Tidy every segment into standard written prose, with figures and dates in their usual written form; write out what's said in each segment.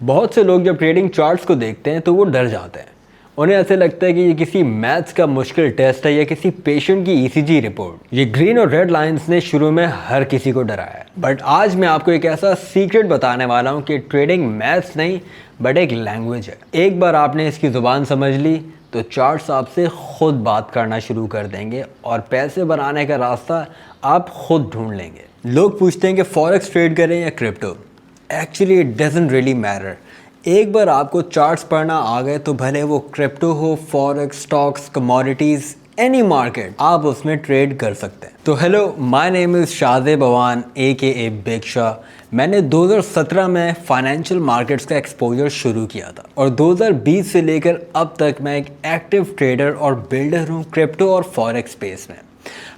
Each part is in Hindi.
बहुत से लोग जब ट्रेडिंग चार्ट्स को देखते हैं तो वो डर जाते हैं। उन्हें ऐसे लगता है कि ये किसी मैथ्स का मुश्किल टेस्ट है या किसी पेशेंट की ईसीजी रिपोर्ट। ये ग्रीन और रेड लाइंस ने शुरू में हर किसी को डराया, बट आज मैं आपको एक ऐसा सीक्रेट बताने वाला हूँ कि ट्रेडिंग मैथ्स नहीं बट एक लैंग्वेज है। एक बार आपने इसकी ज़ुबान समझ ली तो चार्ट्स आपसे खुद बात करना शुरू कर देंगे और पैसे बनाने का रास्ता आप खुद ढूंढ लेंगे। लोग पूछते हैं कि फॉरेक्स ट्रेड करें या crypto. Actually it doesn't really matter. एक बार आपको चार्ट्स पढ़ना आ गए तो भले वो क्रिप्टो हो, forex, stocks, commodities, any market, आप उसमें ट्रेड कर सकते हैं। तो hello, my name is Shahzeb Awan AKA big Shah. मैंने 2017 में फाइनेंशियल मार्केट्स का एक्सपोजर शुरू किया था और 2020 से लेकर अब तक मैं एक एक्टिव ट्रेडर और बिल्डर हूँ क्रिप्टो और फॉरेक्स स्पेस में।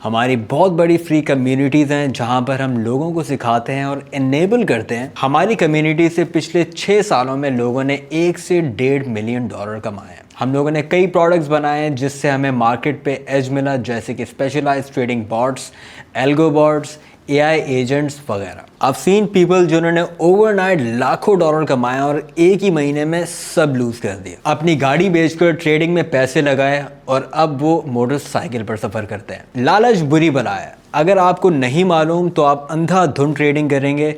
हमारी बहुत बड़ी फ्री कम्युनिटीज़ हैं जहां पर हम लोगों को सिखाते हैं और इनेबल करते हैं। हमारी कम्युनिटी से पिछले 6 सालों में लोगों ने 1 से $1.5 मिलियन कमाए हैं। हम लोगों ने कई प्रोडक्ट्स बनाए हैं जिससे हमें मार्केट पे एज मिला, जैसे कि specialized trading bots, algo bots, AI agents वगैरह। I've seen people जिन्होंने ओवरनाइट लाखों डॉलर कमाए और एक ही महीने में सब लूज कर दिया। अपनी गाड़ी बेचकर ट्रेडिंग में पैसे लगाए और अब वो मोटरसाइकिल पर सफ़र करते हैं। लालच बुरी बला है। अगर आपको नहीं मालूम तो आप अंधाधुंध ट्रेडिंग करेंगे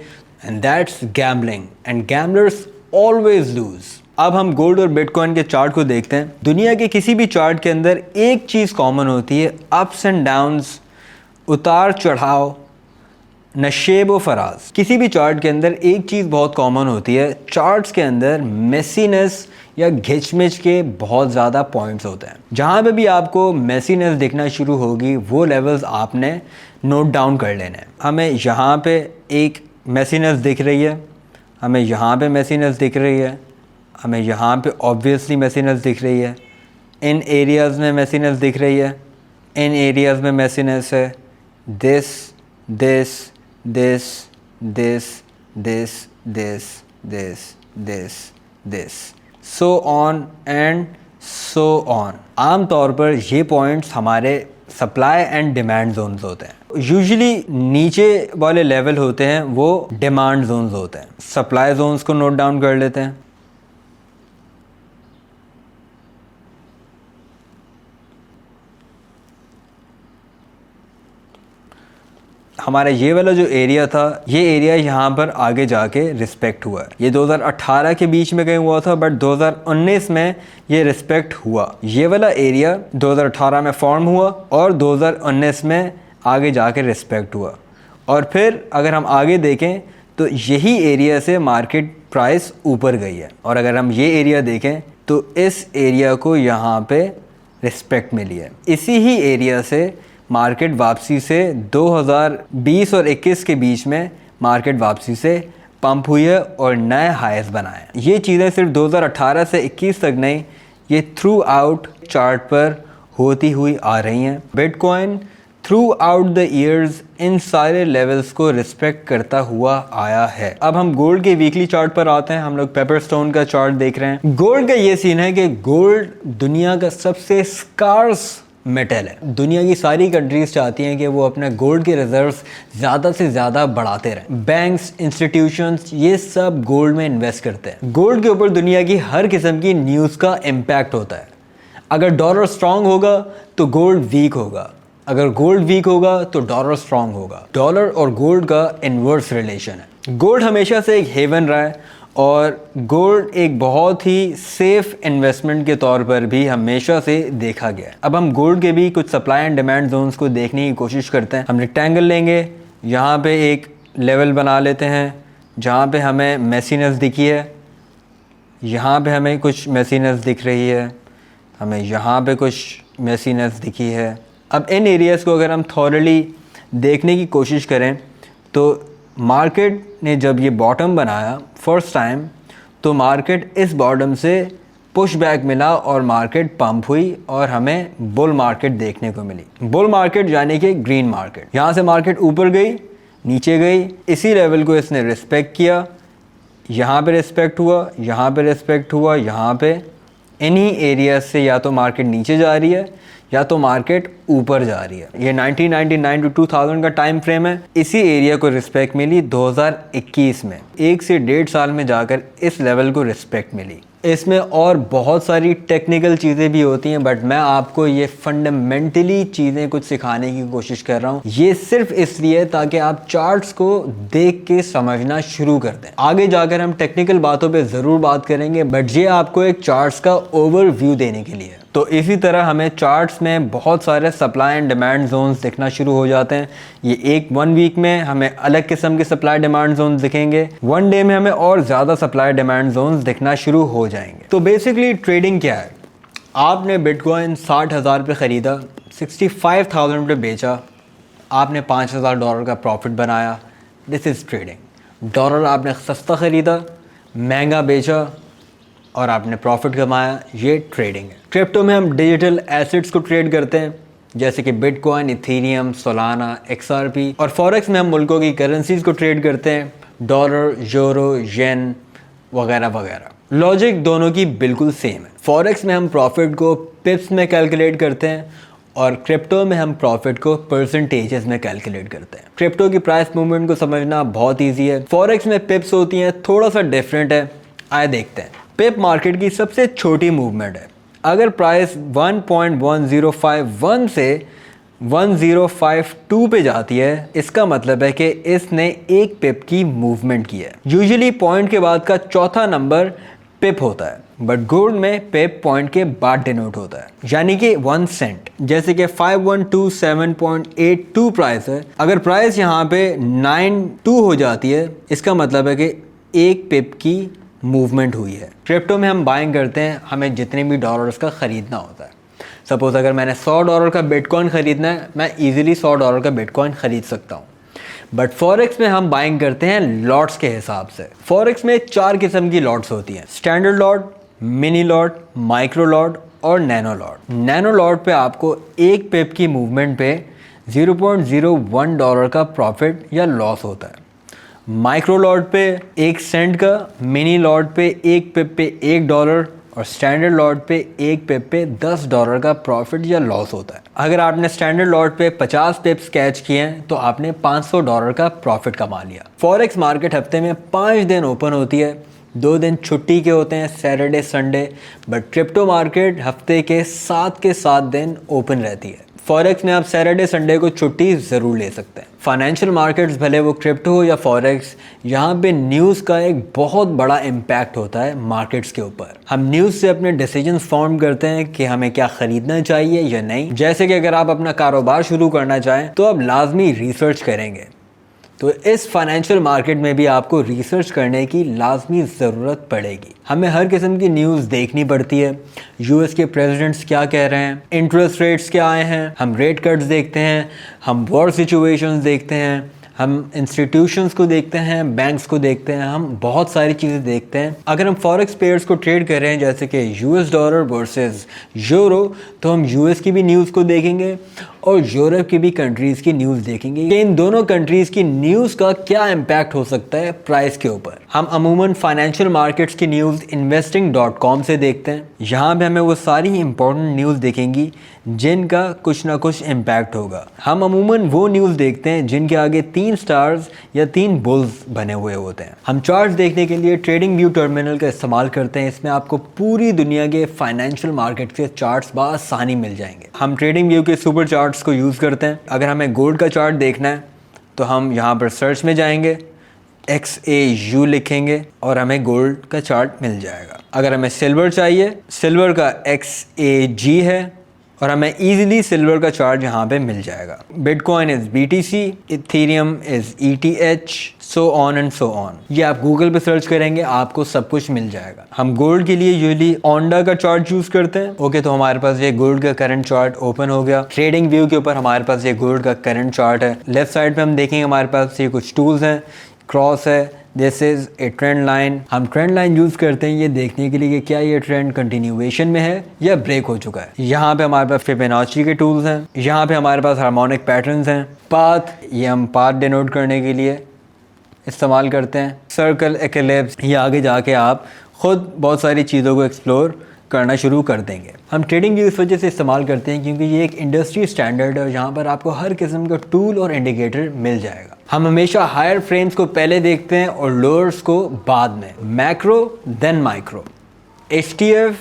and that's gambling and gamblers always lose. अब हम गोल्ड और बिटकॉइन के चार्ट को देखते हैं। दुनिया के किसी भी चार्ट के अंदर एक चीज़ कॉमन होती है, अप्स एंड डाउन्स, उतार चढ़ाव, नशेब व फराज। किसी भी चार्ट के अंदर एक चीज़ बहुत कॉमन होती है, चार्ट्स के अंदर मेसीनेस या घिचमिच के बहुत ज़्यादा पॉइंट्स होते हैं। जहाँ पे भी आपको मेसीनेस दिखना शुरू होगी वो लेवल्स आपने नोट डाउन कर लेने हैं। हमें यहाँ पे एक मेसीनेस दिख रही है, हमें यहाँ पे मेसीनेस दिख रही है, हमें यहाँ पे ऑब्वियसली मेसीनेस दिख रही है, इन एरियाज़ में मेसीनेस दिख रही है, इन एरियाज़ में मेसीनेस है, this this this this this this this this this so on and so on। आम तौर पर ये पॉइंट्स हमारे सप्लाई एंड डिमांड जोन्स होते हैं। यूजुअली नीचे वाले लेवल होते हैं वो डिमांड जोन्स होते हैं। सप्लाई जोन्स को नोट डाउन कर लेते हैं। हमारा ये वाला जो एरिया था, ये एरिया यहाँ पर आगे जाके रिस्पेक्ट हुआ है। ये 2018 के बीच में कहीं हुआ था, बट 2019 में ये रिस्पेक्ट हुआ। ये वाला एरिया 2018 में फॉर्म हुआ और 2019 में आगे जाके रिस्पेक्ट हुआ। और फिर अगर हम आगे देखें तो यही एरिया से मार्केट प्राइस ऊपर गई है। और अगर हम ये एरिया देखें तो इस एरिया को यहाँ पे रिस्पेक्ट मिली है। इसी ही एरिया से मार्केट वापसी से 2020 और 21 के बीच में मार्केट वापसी से पंप हुई है और नए हाईस बनाए। ये चीज़ें सिर्फ 2018 से 21 तक नहीं, ये थ्रू आउट चार्ट पर होती हुई आ रही हैं। Bitcoin through out the years in सारे लेवल्स को रिस्पेक्ट करता हुआ आया है। अब हम गोल्ड के वीकली चार्ट पर आते हैं। हम लोग पेपर स्टोन का चार्ट देख रहे हैं। गोल्ड का ये सीन है कि गोल्ड दुनिया का सबसे स्कार्स मेटल है। दुनिया की सारी कंट्रीज चाहती हैं कि वो अपने गोल्ड के रिजर्व्स ज़्यादा से ज़्यादा बढ़ाते रहें। बैंक्स, इंस्टीट्यूशंस, ये सब गोल्ड में इन्वेस्ट करते हैं। गोल्ड के ऊपर दुनिया की हर किस्म की न्यूज़ का इम्पैक्ट होता है। अगर डॉलर स्ट्रांग होगा तो गोल्ड वीक होगा, अगर गोल्ड वीक होगा तो डॉलर स्ट्रांग होगा। डॉलर और गोल्ड का इन्वर्स रिलेशन है। गोल्ड हमेशा से एक हेवन रहा है और गोल्ड एक बहुत ही सेफ इन्वेस्टमेंट के तौर पर भी हमेशा से देखा गया है। अब हम गोल्ड के भी कुछ सप्लाई एंड डिमांड जोन्स को देखने की कोशिश करते हैं। हम रेक्टेंगल लेंगे, यहाँ पे एक लेवल बना लेते हैं जहाँ पे हमें मेसीनेस दिखी है, यहाँ पे हमें कुछ मेसीनेस दिख रही है, हमें यहाँ पे कुछ मेसीनेस दिखी है। अब इन एरियाज़ को अगर हम थॉरली देखने की कोशिश करें तो मार्केट ने जब ये बॉटम बनाया फर्स्ट टाइम तो मार्केट इस बॉटम से पुश बैक मिला और मार्केट पंप हुई और हमें बुल मार्केट देखने को मिली। बुल मार्केट यानी कि ग्रीन मार्केट। यहाँ से मार्केट ऊपर गई, नीचे गई, इसी लेवल को इसने रिस्पेक्ट किया, यहाँ पे रिस्पेक्ट हुआ, यहाँ पे रिस्पेक्ट हुआ, यहाँ पे इन्हीं एरिया से या तो मार्केट नीचे जा रही है या तो मार्केट ऊपर जा रही है। ये 1999 टू 2000 का टाइम फ्रेम है। इसी एरिया को रिस्पेक्ट मिली 2021 में, 1 से 1.5 साल में जाकर इस लेवल को रिस्पेक्ट मिली। इसमें और बहुत सारी टेक्निकल चीज़ें भी होती हैं, बट मैं आपको ये फंडामेंटली चीज़ें कुछ सिखाने की कोशिश कर रहा हूँ। ये सिर्फ इसलिए ताकि आप चार्ट्स को देख के समझना शुरू कर दें। आगे जाकर हम टेक्निकल बातों पे ज़रूर बात करेंगे, बट ये आपको एक चार्ट्स का ओवरव्यू देने के लिए। तो इसी तरह हमें चार्ट्स में बहुत सारे सप्लाई एंड डिमांड जोन्स दिखना शुरू हो जाते हैं। ये 1 वीक में हमें अलग किस्म के सप्लाई डिमांड जोन्स दिखेंगे, 1 डे में हमें और ज़्यादा सप्लाई डिमांड जोन्स दिखना शुरू हो जाएंगे। तो बेसिकली ट्रेडिंग क्या है? आपने बिटकॉइन 60,000 पे ख़रीदा, 65,000 पे बेचा, आपने $5,000 का प्रॉफिट बनाया। This is trading. डॉलर आपने सस्ता ख़रीदा, महंगा बेचा और आपने प्रॉफिट कमाया, ये ट्रेडिंग है। क्रिप्टो में हम डिजिटल एसेट्स को ट्रेड करते हैं, जैसे कि बिटकॉइन, इथेरियम, सोलाना, XRP। और फॉरेक्स में हम मुल्कों की करेंसीज़ को ट्रेड करते हैं, डॉलर, यूरो, येन वगैरह वगैरह। लॉजिक दोनों की बिल्कुल सेम है। फॉरेक्स में हम प्रॉफिट को पिप्स में कैलकुलेट करते हैं और क्रिप्टो में हम प्रॉफिट को परसेंटेजेस में कैलकुलेट करते हैं। क्रिप्टो की प्राइस मूवमेंट को समझना बहुत ईजी है। फॉरेक्स में पिप्स होती हैं, थोड़ा सा डिफरेंट है। आए देखते हैं। पिप मार्केट की सबसे छोटी मूवमेंट है। अगर प्राइस 1.1051 से 1052 पे जाती है, इसका मतलब है कि इसने 1 पिप की मूवमेंट की है। यूजुअली पॉइंट के बाद का चौथा नंबर पिप होता है, बट गोल्ड में पिप पॉइंट के बाद डिनोट होता है, यानी कि 1 सेंट। जैसे कि 5127.82 प्राइस है। अगर प्राइस यहाँ पे 92 हो जाती है, इसका मतलब है कि 1 पिप की मूवमेंट हुई है। क्रिप्टो में हम बाइंग करते हैं, हमें जितने भी डॉलर्स का ख़रीदना होता है। सपोज़ अगर मैंने $100 का बिटकॉइन ख़रीदना है, मैं इजीली $100 का बिटकॉइन ख़रीद सकता हूँ। बट फॉरेक्स में हम बाइंग करते हैं लॉट्स के हिसाब से। फॉरेक्स में 4 किस्म की लॉट्स होती हैं: standard lot, mini lot, micro lot और नैनो लॉट। नैनो लॉट पे आपको 1 पिप की मूवमेंट पे $0.01 का प्रॉफिट या लॉस होता है। माइक्रो लॉट पे 1 सेंट का, मिनी लॉट पे 1 पिप पे $1 और स्टैंडर्ड लॉट पे 1 पिप पे $10 का प्रॉफिट या लॉस होता है। अगर आपने स्टैंडर्ड लॉट पे 50 पिप्स कैच किए हैं तो आपने $500 का प्रॉफिट कमा लिया। फॉरेक्स मार्केट हफ्ते में 5 दिन ओपन होती है, 2 दिन छुट्टी के होते हैं, Saturday Sunday. But crypto market हफ्ते के 7 दिन ओपन रहती है। फॉरेक्स में आप सैटरडे संडे को छुट्टी ज़रूर ले सकते हैं। फाइनेंशियल मार्केट्स भले वो क्रिप्टो हो या फॉरेक्स, यहाँ पे न्यूज़ का एक बहुत बड़ा इम्पैक्ट होता है मार्केट्स के ऊपर। हम न्यूज़ से अपने डिसीजंस फॉर्म करते हैं कि हमें क्या ख़रीदना चाहिए या नहीं। जैसे कि अगर आप अपना कारोबार शुरू करना चाहें तो आप लाजमी रिसर्च करेंगे। तो इस फाइनेंशियल मार्केट में भी आपको रिसर्च करने की लाजमी ज़रूरत पड़ेगी। हमें हर किस्म की न्यूज़ देखनी पड़ती है। यूएस के प्रेसिडेंट्स क्या कह रहे हैं, इंटरेस्ट रेट्स क्या आए हैं, हम रेट कट्स देखते हैं, हम वॉर सिचुएशंस देखते हैं, हम इंस्टीट्यूशंस को देखते हैं, बैंक्स को देखते हैं, हम बहुत सारी चीज़ें देखते हैं। अगर हम फॉरेक्स पेयर्स को ट्रेड कर रहे हैं, जैसे कि US डॉलर वर्सेस यूरो, तो हम US की भी न्यूज़ को देखेंगे और यूरोप की भी कंट्रीज़ की न्यूज़ देखेंगे कि इन दोनों कंट्रीज़ की न्यूज़ का क्या इम्पैक्ट हो सकता है प्राइस के ऊपर। हम अमूमन फाइनेंशियल मार्केट्स की न्यूज़ investing.com से देखते हैं। यहाँ पे हमें वो सारी इंपॉर्टेंट न्यूज़ दिखेंगी जिनका कुछ ना कुछ इम्पैक्ट होगा। हम अमूमन वो न्यूज़ देखते हैं जिनके आगे 3 स्टार्स या 3 बुल्स बने हुए होते हैं। हम चार्ट्स देखने के लिए ट्रेडिंग व्यू टर्मिनल का इस्तेमाल करते हैं। इसमें आपको पूरी दुनिया के फाइनेंशियल मार्केट के चार्ट्स बआसानी मिल जाएंगे। हम ट्रेडिंग व्यू के सुपर चार्ट्स को यूज़ करते हैं। अगर हमें गोल्ड का चार्ट देखना है तो हम यहाँ पर सर्च में जाएंगे, XAU लिखेंगे और हमें गोल्ड का चार्ट मिल जाएगा। अगर हमें सिल्वर चाहिए, सिल्वर का XAG है और हमें इजीली सिल्वर का चार्ट यहाँ पे मिल जाएगा। Bitcoin is BTC, Ethereum is ETH, so on and so on. ये आप गूगल पे सर्च करेंगे, आपको सब कुछ मिल जाएगा। हम गोल्ड के लिए यूजुअली ओंडा का चार्ट यूज़ करते हैं। ओके, तो हमारे पास ये गोल्ड का करंट चार्ट ओपन हो गया। ट्रेडिंग व्यू के ऊपर हमारे पास ये गोल्ड का करंट चार्ट है। लेफ्ट साइड पे हम देखेंगे हमारे पास ये कुछ टूल्स हैं, क्रॉस है, this is a trend line. हम ट्रेंड लाइन यूज़ करते हैं ये देखने के लिए कि क्या ये ट्रेंड कंटिन्यूएशन में है या ब्रेक हो चुका है। यहाँ पे हमारे पास फिबोनाची के टूल्स हैं। यहाँ पे हमारे पास हार्मोनिक पैटर्न्स हैं। पाथ, ये हम पाथ डिनोट करने के लिए इस्तेमाल करते हैं। सर्कल, एक्लिप्स, ये आगे जाके आप ख़ुद बहुत सारी चीज़ों को एक्सप्लोर करना शुरू कर देंगे। हम ट्रेडिंग व्यू इस वजह से इस्तेमाल करते हैं क्योंकि ये एक इंडस्ट्री स्टैंडर्ड है, जहाँ पर आपको हर किस्म का टूल और इंडिकेटर मिल जाएगा। हम हमेशा हायर फ्रेम्स को पहले देखते हैं और लोअर्स को बाद में, macro then micro, HTF,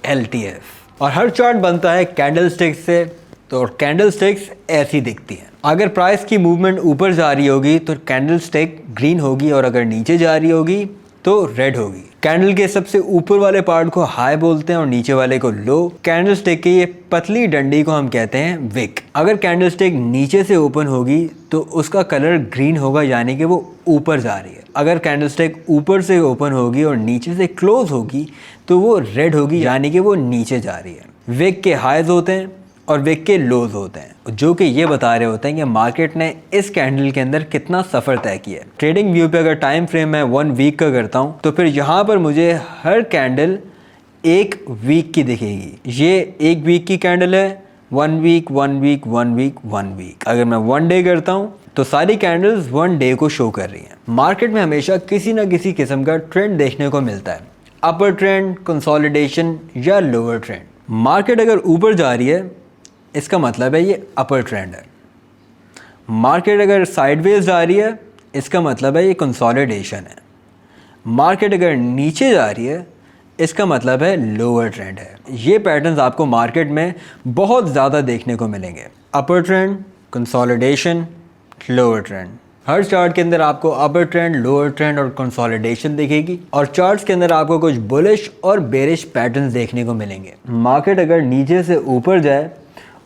LTF। और हर चार्ट बनता है कैंडल स्टिक्स से, तो कैंडल स्टिक्स ऐसी दिखती हैं। अगर प्राइस की मूवमेंट ऊपर जा रही होगी तो कैंडल स्टिक ग्रीन होगी और अगर नीचे जा रही होगी तो रेड होगी। कैंडल के सबसे ऊपर वाले पार्ट को हाई बोलते हैं और नीचे वाले को लो। कैंडल स्टिक की ये पतली डंडी को हम कहते हैं विक। अगर कैंडल स्टिक नीचे से ओपन होगी तो उसका कलर ग्रीन होगा, यानी कि वो ऊपर जा रही है। अगर कैंडल स्टिक ऊपर से ओपन होगी और नीचे से क्लोज होगी तो वो रेड होगी, यानी कि वो नीचे जा रही है। विक के हाईज होते हैं और विक के लोज होते हैं, जो कि ये बता रहे होते हैं कि मार्केट ने इस कैंडल के अंदर कितना सफ़र तय किया है। ट्रेडिंग व्यू पे अगर टाइम फ्रेम मैं 1 वीक का करता हूँ तो फिर यहाँ पर मुझे हर कैंडल 1 वीक की दिखेगी। ये 1 वीक की कैंडल है, 1 वीक, 1 वीक, 1 वीक, 1 वीक। अगर मैं 1 डे करता हूँ तो सारी कैंडल्स 1 डे को शो कर रही हैं। मार्केट में हमेशा किसी ना किसी किस्म का ट्रेंड देखने को मिलता है, अपर ट्रेंड, कंसोलिडेशन या लोअर ट्रेंड। मार्केट अगर ऊपर जा रही है इसका मतलब है ये अपर ट्रेंड है। मार्केट अगर साइडवेज जा रही है इसका मतलब है ये कंसोलिडेशन है। मार्केट अगर नीचे जा रही है इसका मतलब है लोअर ट्रेंड है। ये पैटर्न्स आपको मार्केट में बहुत ज़्यादा देखने को मिलेंगे, upper trend, consolidation, lower trend. हर चार्ट के अंदर आपको अपर ट्रेंड, लोअर ट्रेंड और कंसोलिडेशन दिखेगी और चार्ट्स के अंदर आपको कुछ बुलिश और बेरिश पैटर्न्स देखने को मिलेंगे। मार्केट अगर नीचे से ऊपर जाए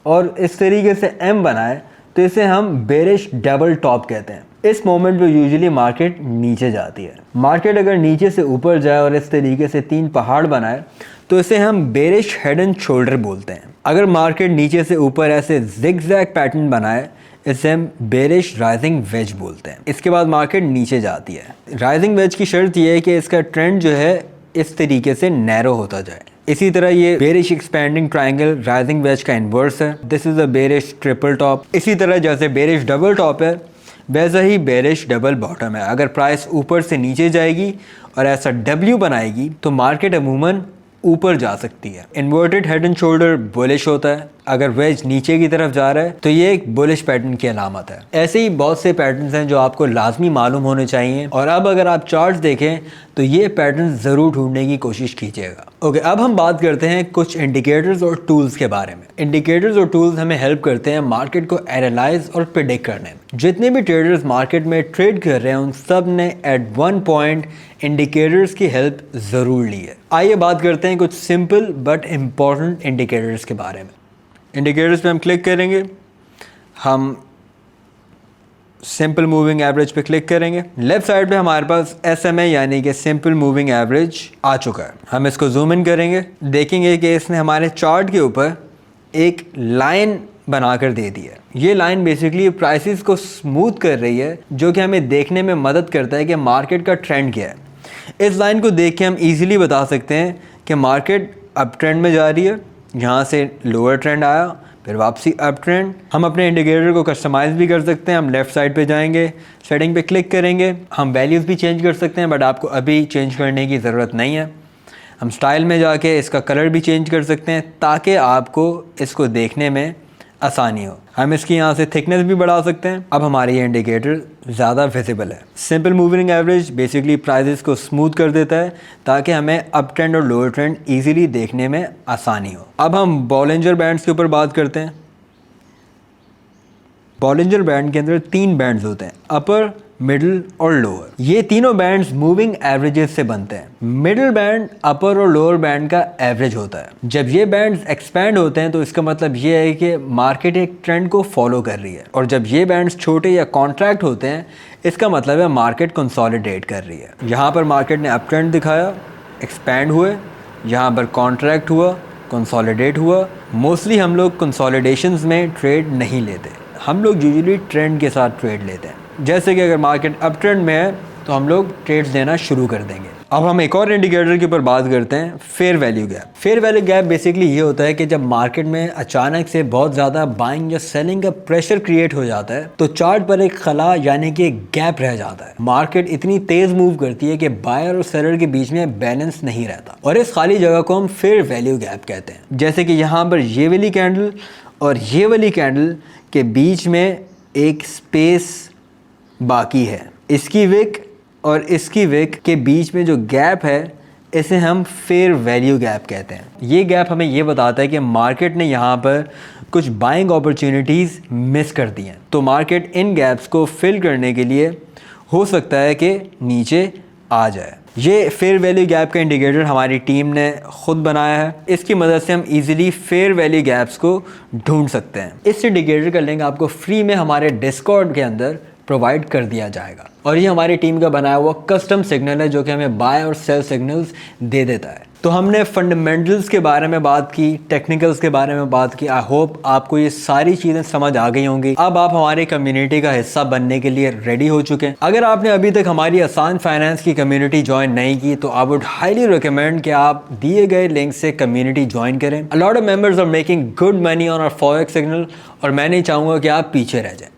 और इस तरीके से M बनाए तो इसे हम बेरिश डबल टॉप कहते हैं। इस मोमेंट पे यूजुअली मार्केट नीचे जाती है। मार्केट अगर नीचे से ऊपर जाए और इस तरीके से 3 पहाड़ बनाए तो इसे हम बेरिश हेड एंड शोल्डर बोलते हैं। अगर मार्केट नीचे से ऊपर ऐसे जिगजैग पैटर्न बनाए इसे हम बेरिश राइजिंग वेज बोलते हैं। इसके बाद मार्केट नीचे जाती है। राइजिंग वेज की शर्त यह है कि इसका ट्रेंड जो है इस तरीके से नैरो होता जाए। इसी तरह ये bearish expanding triangle rising veg का इन्वर्स है। This is a bearish triple top. इसी तरह जैसे बेरिश डबल टॉप है वैसा ही बेरिश डबल बॉटम है। अगर प्राइस ऊपर से नीचे जाएगी और ऐसा W बनाएगी तो मार्केट अमूमन ऊपर जा सकती है। Inverted head and shoulder bullish होता है। अगर वेज नीचे की तरफ जा रहा है तो ये एक बुलिश पैटर्न की अलामत है। ऐसे ही बहुत से पैटर्न्स हैं जो आपको लाजमी मालूम होने चाहिए। और अब अगर आप चार्ट्स देखें तो ये पैटर्न ज़रूर ढूंढने की कोशिश कीजिएगा। ओके, अब हम बात करते हैं कुछ इंडिकेटर्स और टूल्स के बारे में। इंडिकेटर्स और टूल्स हमें हेल्प करते हैं मार्केट को एनालाइज और प्रेडिक्ट करने में। जितने भी ट्रेडर्स मार्केट में ट्रेड कर रहे हैं उन सब ने एट वन पॉइंट इंडिकेटर्स की हेल्प ज़रूर ली है। आइए बात करते हैं कुछ सिंपल बट इम्पॉर्टेंट इंडिकेटर्स के बारे में। इंडिकेटर्स पे हम क्लिक करेंगे, हम सिंपल मूविंग एवरेज पे क्लिक करेंगे। लेफ्ट साइड पे हमारे पास SMA यानी कि सिंपल मूविंग एवरेज आ चुका है। हम इसको जूम इन करेंगे, देखेंगे कि इसने हमारे चार्ट के ऊपर एक लाइन बनाकर दे दी है। ये लाइन बेसिकली प्राइसेस को स्मूथ कर रही है, जो कि हमें देखने में मदद करता है कि मार्केट का ट्रेंड क्या है। इस लाइन को देख के हम इजीली बता सकते हैं कि मार्केट अप ट्रेंड में जा रही है, यहाँ से लोअर ट्रेंड आया, फिर वापसी अप ट्रेंड। हम अपने इंडिकेटर को कस्टमाइज़ भी कर सकते हैं। हम लेफ़्ट साइड पे जाएंगे, सेटिंग पे क्लिक करेंगे, हम वैल्यूज़ भी चेंज कर सकते हैं, बट आपको अभी चेंज करने की ज़रूरत नहीं है। हम स्टाइल में जाके इसका कलर भी चेंज कर सकते हैं ताकि आपको इसको देखने में आसानी हो। हम इसकी यहाँ से थिकनेस भी बढ़ा सकते हैं। अब हमारी ये इंडिकेटर ज़्यादा विजिबल है। Simple moving average basically prices को स्मूथ कर देता है ताकि हमें अप ट्रेंड और लोअर ट्रेंड इजीली देखने में आसानी हो। अब हम बॉलिंजर बैंड्स के ऊपर बात करते हैं। बॉलिंजर बैंड के अंदर 3 बैंड्स होते हैं, अपर, मिडिल और लोअर। ये तीनों बैंड्स मूविंग एवरेजेस से बनते हैं। मिडिल बैंड अपर और लोअर बैंड का एवरेज होता है। जब ये बैंड्स एक्सपैंड होते हैं तो इसका मतलब ये है कि मार्केट एक ट्रेंड को फॉलो कर रही है, और जब ये बैंड्स छोटे या कॉन्ट्रैक्ट होते हैं इसका मतलब है मार्केट कंसोलिडेट कर रही है। यहाँ पर मार्केट ने अप ट्रेंड दिखाया, एक्सपैंड हुए, यहाँ पर कॉन्ट्रैक्ट हुआ, कंसोलिडेट हुआ। मोस्टली हम लोग कंसोलिडेशंस में ट्रेड नहीं लेते, हम लोग यूजुअली ट्रेंड के साथ ट्रेड लेते हैं। जैसे कि अगर मार्केट अप ट्रेंड में है तो हम लोग ट्रेड्स देना शुरू कर देंगे। अब हम एक और इंडिकेटर के ऊपर बात करते हैं, fair value gap. Fair value gap basically ये होता है कि जब मार्केट में अचानक से बहुत ज़्यादा बाइंग या सेलिंग का प्रेशर क्रिएट हो जाता है तो चार्ट पर एक खला यानी कि एक गैप रह जाता है। मार्केट इतनी तेज़ मूव करती है कि बायर और सेलर के बीच में बैलेंस नहीं रहता और इस खाली जगह को हम फेयर वैल्यू गैप कहते हैं। जैसे कि यहाँ पर ये वाली कैंडल और ये वाली कैंडल के बीच में एक स्पेस बाकी है, इसकी विक और इसकी विक के बीच में जो गैप है इसे हम फेयर वैल्यू गैप कहते हैं। ये गैप हमें ये बताता है कि मार्केट ने यहाँ पर कुछ बाइंग अपॉर्चुनिटीज़ मिस कर दी हैं, तो मार्केट इन गैप्स को फिल करने के लिए हो सकता है कि नीचे आ जाए। ये फेयर वैल्यू गैप का इंडिकेटर हमारी टीम ने खुद बनाया है। इसकी मदद से हम इजीली फेयर वैल्यू गैप्स को ढूंढ सकते हैं। इस इंडिकेटर का लिंक आपको फ्री में हमारे डिस्कॉर्ड के अंदर प्रोवाइड कर दिया जाएगा और ये हमारी टीम का बनाया हुआ कस्टम सिग्नल है जो कि हमें बाय और सेल सिग्नल्स दे देता है। तो हमने फंडामेंटल्स के बारे में बात की, टेक्निकल्स के बारे में बात की। आई होप आपको ये सारी चीज़ें समझ आ गई होंगी। अब आप हमारी कम्युनिटी का हिस्सा बनने के लिए रेडी हो चुके हैं। अगर आपने अभी तक हमारी आसान फाइनेंस की कम्युनिटी ज्वाइन नहीं की तो आई वुड हाईली रिकमेंड कि आप दिए गए लिंक से कम्युनिटी ज्वाइन करें। A lot of members are making good money on our forex signal और मैं नहीं चाहूँगा कि आप पीछे रह जाएं।